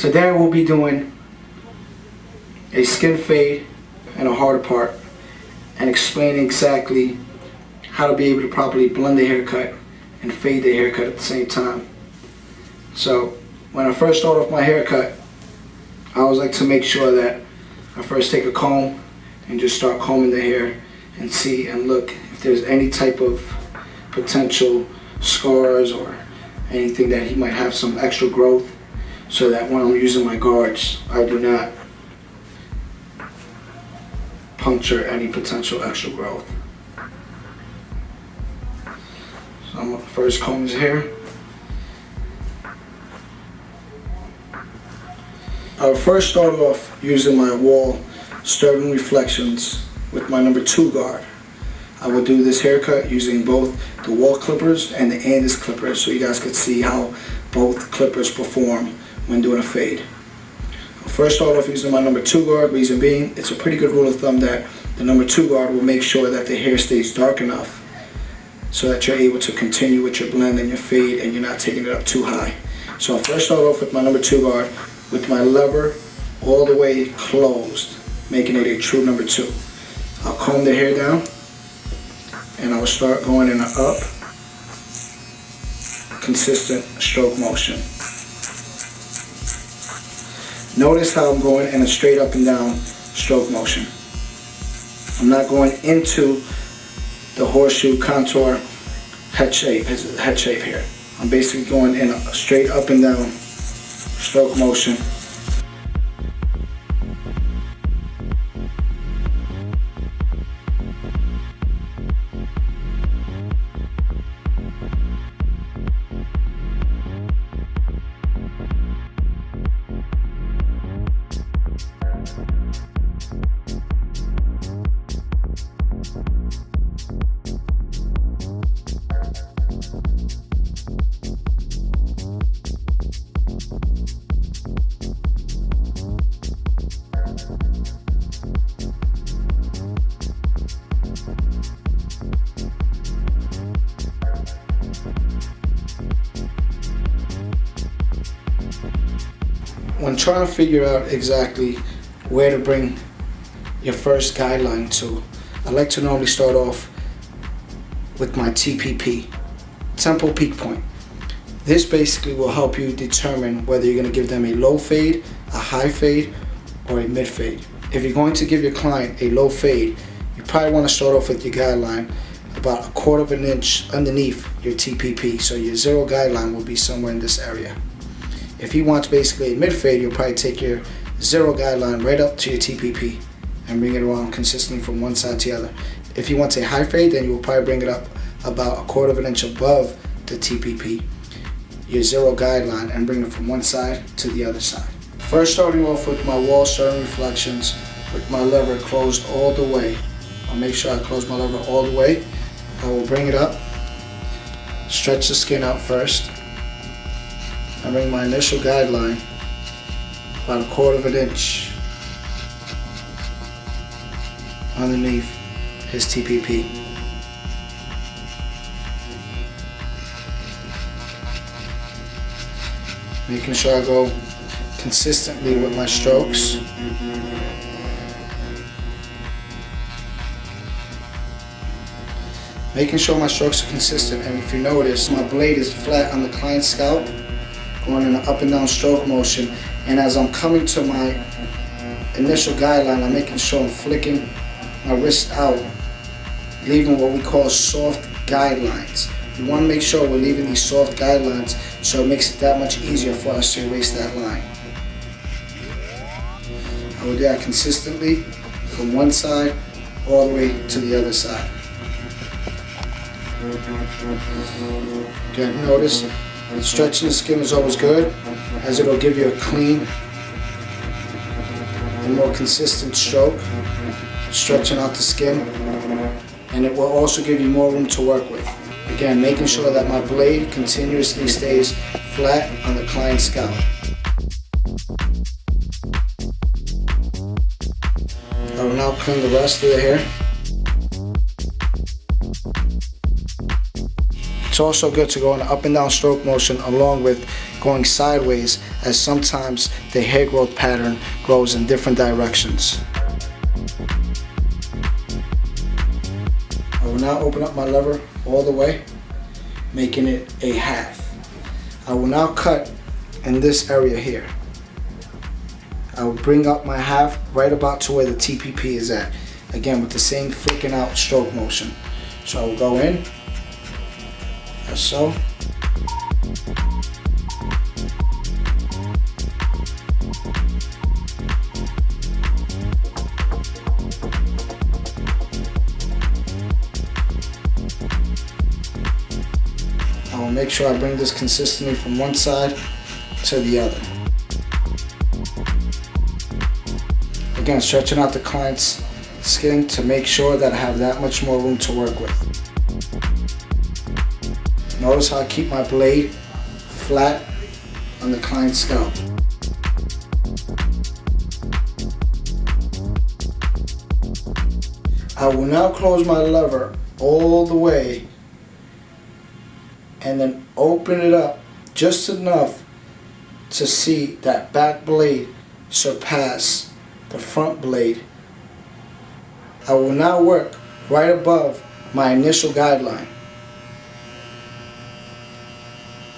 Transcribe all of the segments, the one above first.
Today we'll be doing a skin fade and a harder part, and explaining exactly how to be able to properly blend the haircut and fade the haircut at the same time. So when I first start off my haircut, I always like to make sure that I first take a comb and just start combing the hair and see and look if there's any type of potential scars or anything that he might have some extra growth, so that when I'm using my guards, I do not puncture any potential extra growth. So I'm gonna first comb his hair. I'll first start off using my wall Sterling Reflections with my number 2 guard. I will do this haircut using both the wall clippers and the Andis clippers, so you guys can see how both clippers perform when doing a fade. I'll first start off using my number 2 guard, reason being, it's a pretty good rule of thumb that the number 2 guard will make sure that the hair stays dark enough so that you're able to continue with your blend and your fade and you're not taking it up too high. So I'll first start off with my number 2 guard with my lever all the way closed, making it a true number 2. I'll comb the hair down and I'll start going in an up, consistent stroke motion. Notice how I'm going in a straight up and down stroke motion. I'm not going into the horseshoe contour head shape here. I'm basically going in a straight up and down stroke motion. When trying to figure out exactly where to bring your first guideline to, I like to normally start off with my TPP, tempo peak point. This basically will help you determine whether you're going to give them a low fade, a high fade, or a mid fade. If you're going to give your client a low fade, you probably want to start off with your guideline about 1/4 of an inch underneath your TPP, so your zero guideline will be somewhere in this area. If he wants basically a mid fade, you'll probably take your zero guideline right up to your TPP and bring it around consistently from one side to the other. If he wants a high fade, then you will probably bring it up about 1/4 of an inch above the TPP, your zero guideline, and bring it from one side to the other side. First, starting off with my wall Sterling Reflections with my lever closed all the way. I'll make sure I close my lever all the way. I will bring it up, stretch the skin out first. I bring my initial guideline about 1/4 of an inch underneath his TPP. Making sure I go consistently with my strokes. Making sure my strokes are consistent, and if you notice, my blade is flat on the client's scalp, going in an up and down stroke motion, and as I'm coming to my initial guideline, I'm making sure I'm flicking my wrist out, leaving what we call soft guidelines. We want to make sure we're leaving these soft guidelines so it makes it that much easier for us to erase that line. I will do that consistently from one side all the way to the other side. Again, notice stretching the skin is always good, as it'll give you a clean and more consistent stroke, stretching out the skin, and it will also give you more room to work with. Again, making sure that my blade continuously stays flat on the client's scalp. I will now clean the rest of the hair. It's also good to go in an up and down stroke motion along with going sideways as sometimes the hair growth pattern grows in different directions. I will now open up my lever all the way, making it a half. I will now cut in this area here. I will bring up my half right about to where the TPP is at. Again, with the same flicking out stroke motion. So I will go in, as so. I will make sure I bring this consistently from one side to the other. Again, stretching out the client's skin to make sure that I have that much more room to work with. Notice how I keep my blade flat on the client's scalp. I will now close my lever all the way and then open it up just enough to see that back blade surpass the front blade. I will now work right above my initial guideline.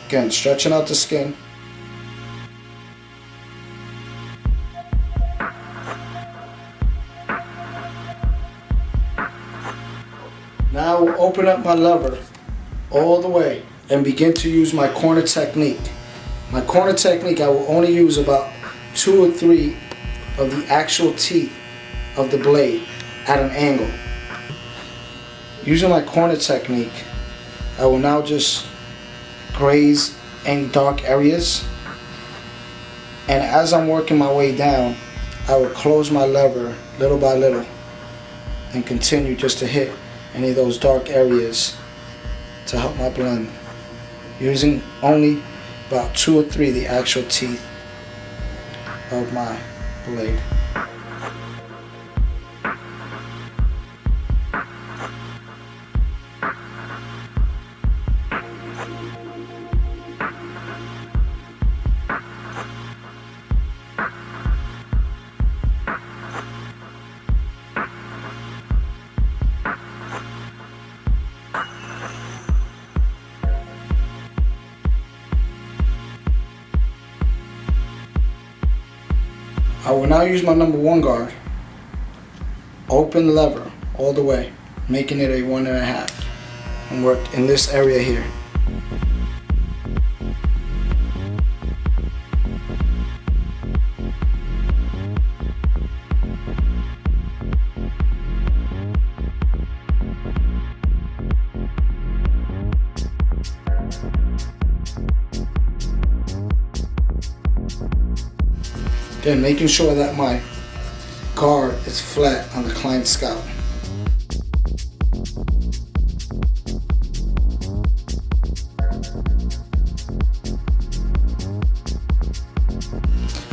Again, stretching out the skin. Now I will open up my lever all the way and begin to use my corner technique. My corner technique, I will only use about 2 or 3 of the actual teeth of the blade at an angle. Using my corner technique, I will now just graze any dark areas, and as I'm working my way down, I will close my lever little by little and continue just to hit any of those dark areas to help my blend, using only about 2 or 3 of the actual teeth of my blade. I will now use my number 1 guard, open the lever all the way, making it a 1.5, and work in this area here. Again, making sure that my guard is flat on the client's scalp.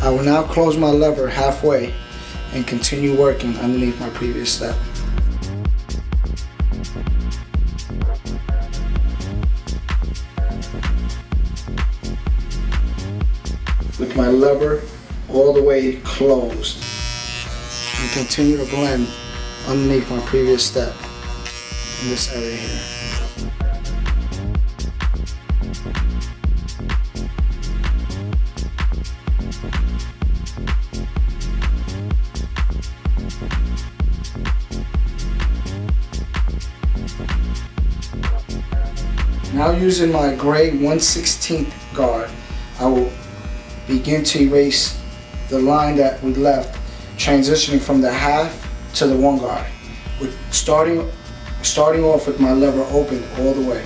I will now close my lever halfway and continue working underneath my previous step. With my lever all the way closed, and continue to blend underneath my previous step in this area here. Now using my gray 1/16 guard, I will begin to erase the line that we left, transitioning from the half to the 1 guard, with starting off with my lever open all the way.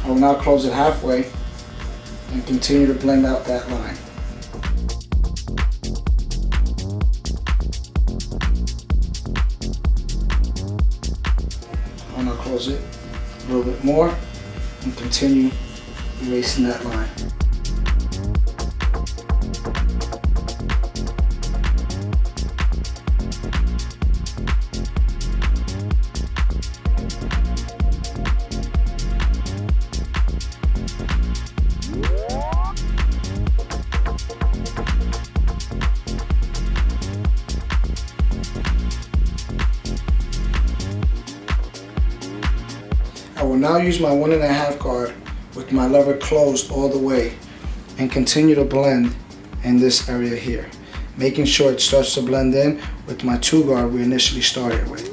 I will now close it halfway and continue to blend out that line. close it a little bit more and continue erasing that line. I will now use my 1.5 guard with my lever closed all the way and continue to blend in this area here, making sure it starts to blend in with my 2 guard we initially started with.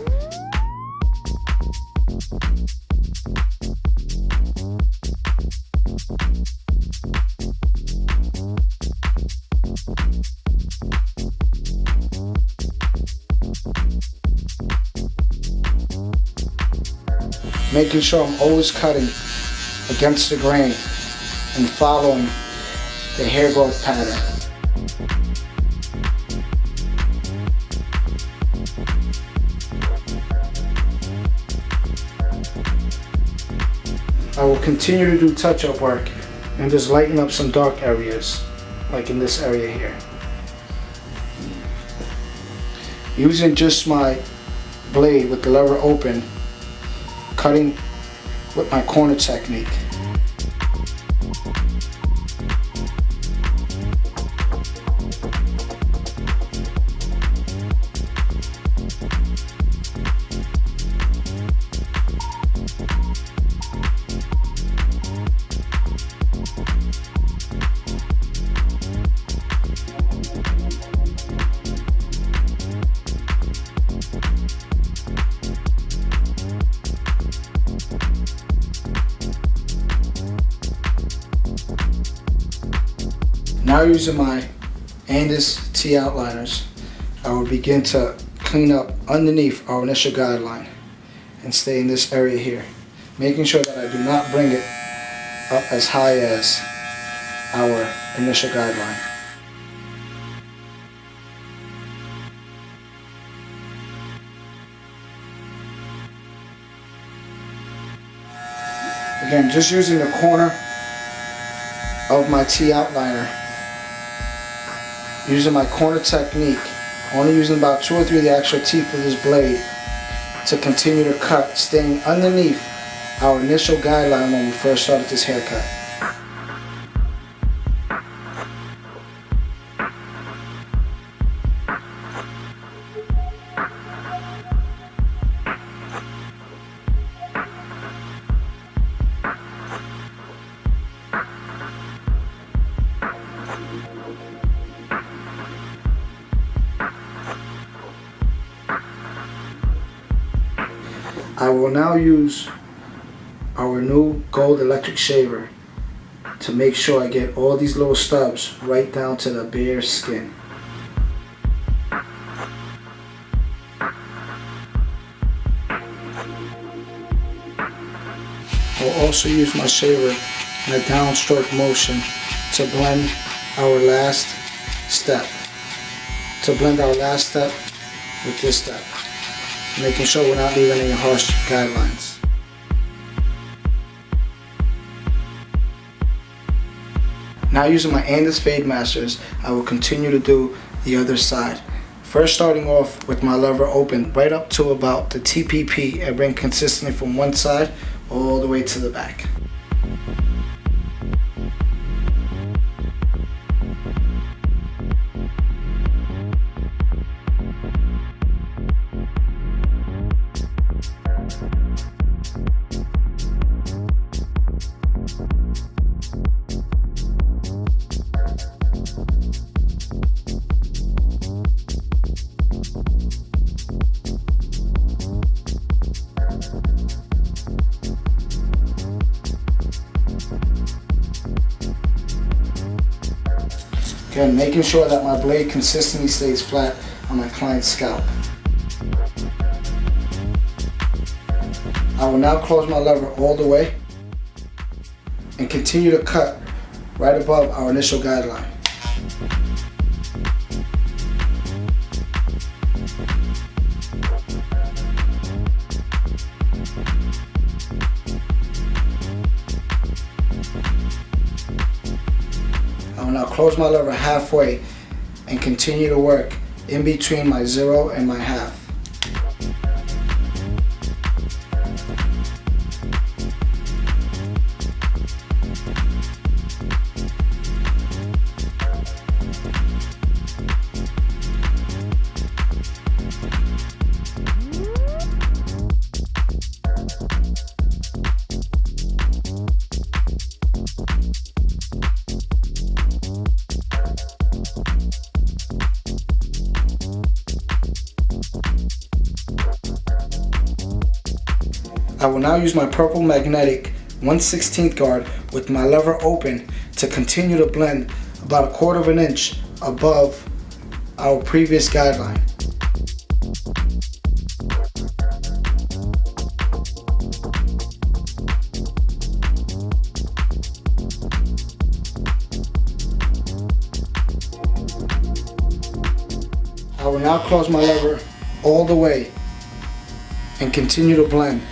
Making sure I'm always cutting against the grain and following the hair growth pattern. I will continue to do touch-up work and just lighten up some dark areas, like in this area here. Using just my blade with the lever open, cutting with my corner technique. Now using my Andis T outliners, I will begin to clean up underneath our initial guideline and stay in this area here, making sure that I do not bring it up as high as our initial guideline. Again, just using the corner of my T outliner, using my corner technique, only using about 2 or 3 of the actual teeth of this blade to continue to cut, staying underneath our initial guideline when we first started this haircut. I will now use our new gold electric shaver to make sure I get all these little stubs right down to the bare skin. I'll also use my shaver in a downstroke motion to blend our last step. With this step, making sure we're not leaving any harsh guidelines. Now using my Andis Fade Masters, I will continue to do the other side. First starting off with my lever open right up to about the TPP and bring consistently from one side all the way to the back. Again, making sure that my blade consistently stays flat on my client's scalp. I will now close my lever all the way and continue to cut right above our initial guideline. close my lever halfway and continue to work in between my 0 and my half. I will now use my purple magnetic 1/16 guard with my lever open to continue to blend about 1/4 of an inch above our previous guideline. I will now close my lever all the way and continue to blend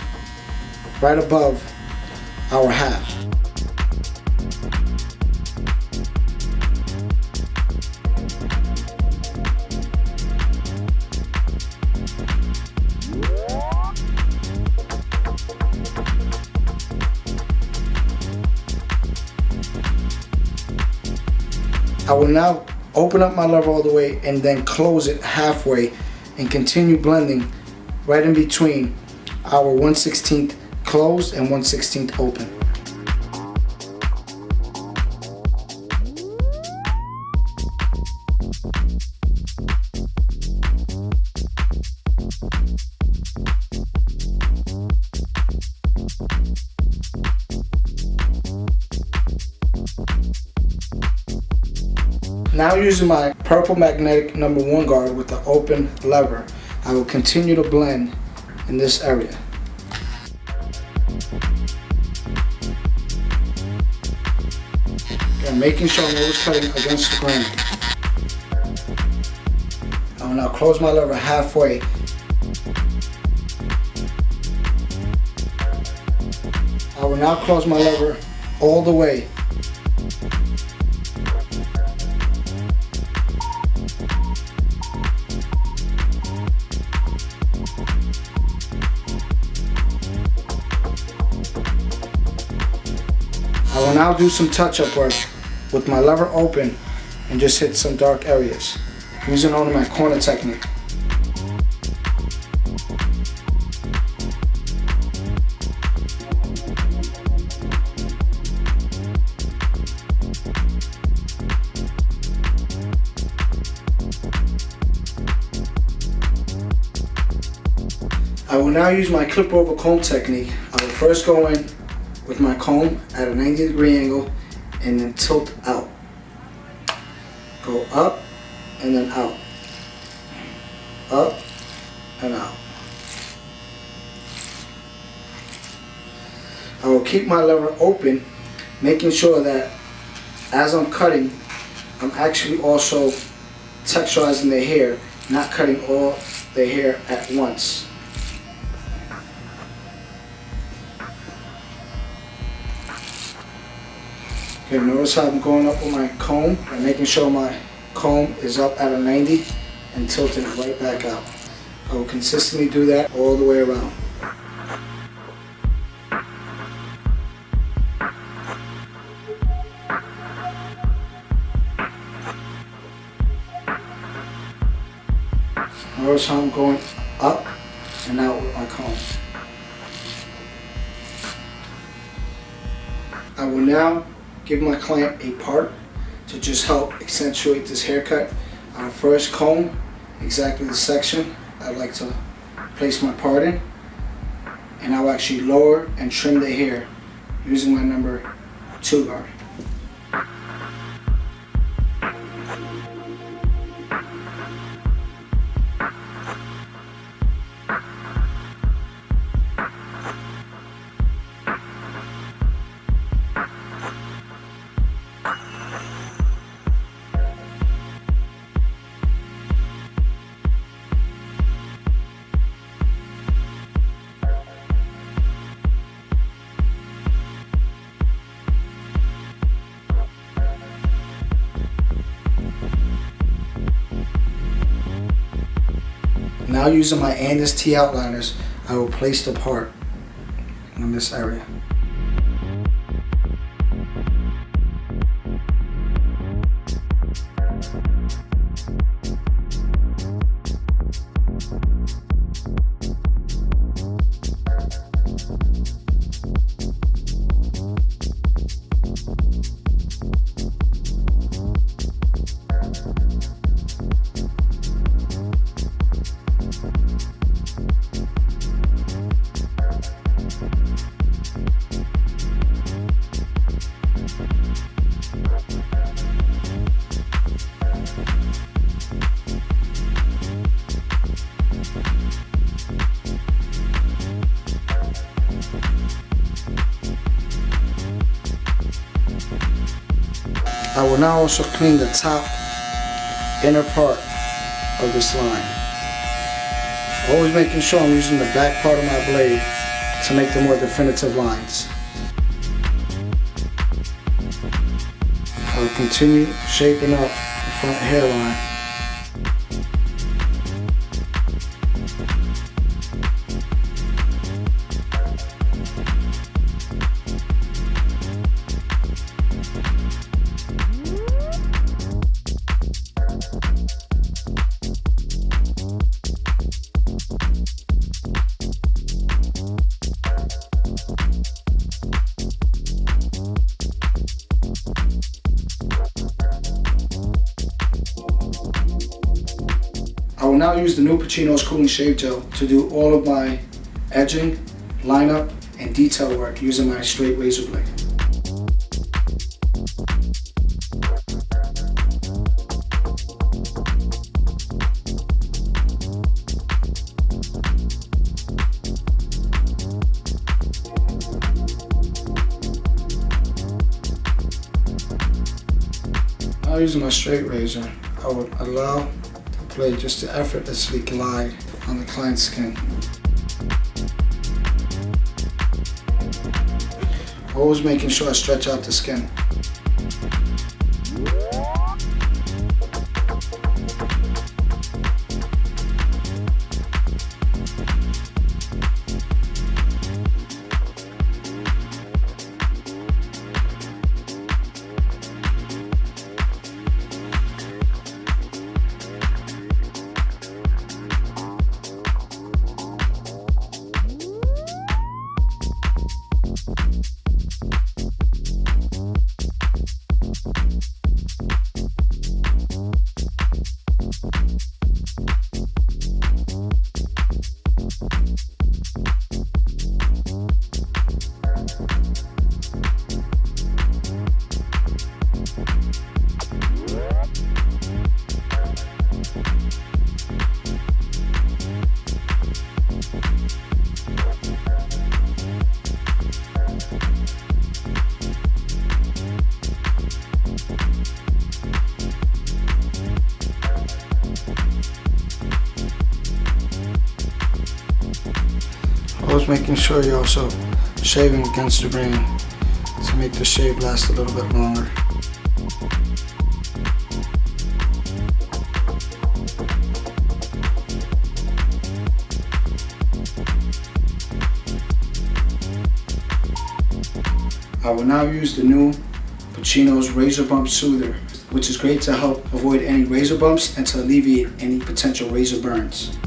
right above our half. I will now open up my lever all the way and then close it halfway and continue blending right in between our 1/16 closed and 1/16 open. Now using my purple magnetic number 1 guard with the open lever, I will continue to blend in this area. And making sure I'm always cutting against the grain. I will now close my lever halfway. I will now close my lever all the way. I will now do some touch-up work with my lever open and just hit some dark areas using only my corner technique. I will now use my clip over comb technique. I will first go in with my comb at a 90-degree angle and then tilt out. Go up and then out. Up and out. I will keep my lever open, making sure that as I'm cutting, I'm actually also texturizing the hair, not cutting all the hair at once. Okay, notice how I'm going up with my comb and making sure my comb is up at a 90 and tilting it right back out. I will consistently do that all the way around. Notice how I'm going up and out with my comb. I will now give my client a part to just help accentuate this haircut. I'll first comb exactly the section I'd like to place my part in, and I'll actually lower and trim the hair using my number 2 guard. Now using my Andes T outliners, I will place the part in this area. I will now also clean the top inner part of this line. Always making sure I'm using the back part of my blade to make the more definitive lines. I will continue shaping up the front hairline. I will now use the new Pacinos Cooling Shave Gel to do all of my edging, lineup, and detail work using my straight razor blade. Now using my straight razor, I would allow blade just to effortlessly glide on the client's skin. Always making sure I stretch out the skin. Always making sure you're also shaving against the grain to make the shave last a little bit longer. I will now use the new Pacinos Razor Bump Soother, which is great to help avoid any razor bumps and to alleviate any potential razor burns.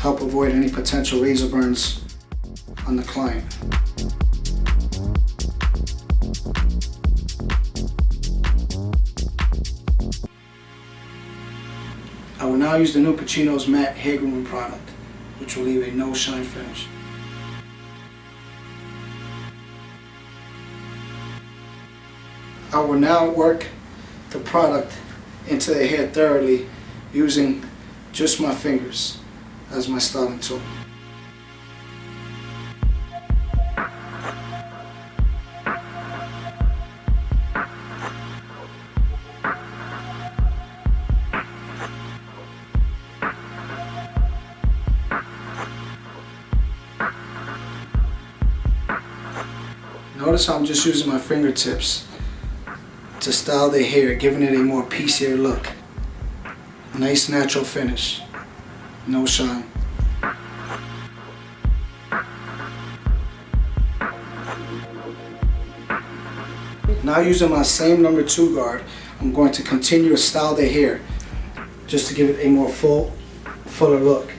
Help avoid any potential razor burns on the client. I will now use the new Pacinos Matte Hair Grooming product, which will leave a no shine finish. I will now work the product into the hair thoroughly using just my fingers as my styling tool. Notice how I'm just using my fingertips to style their hair, giving it a more piecier look. Nice natural finish, no shine. Now using my same number 2 guard, I'm going to continue to style their hair just to give it a more fuller look.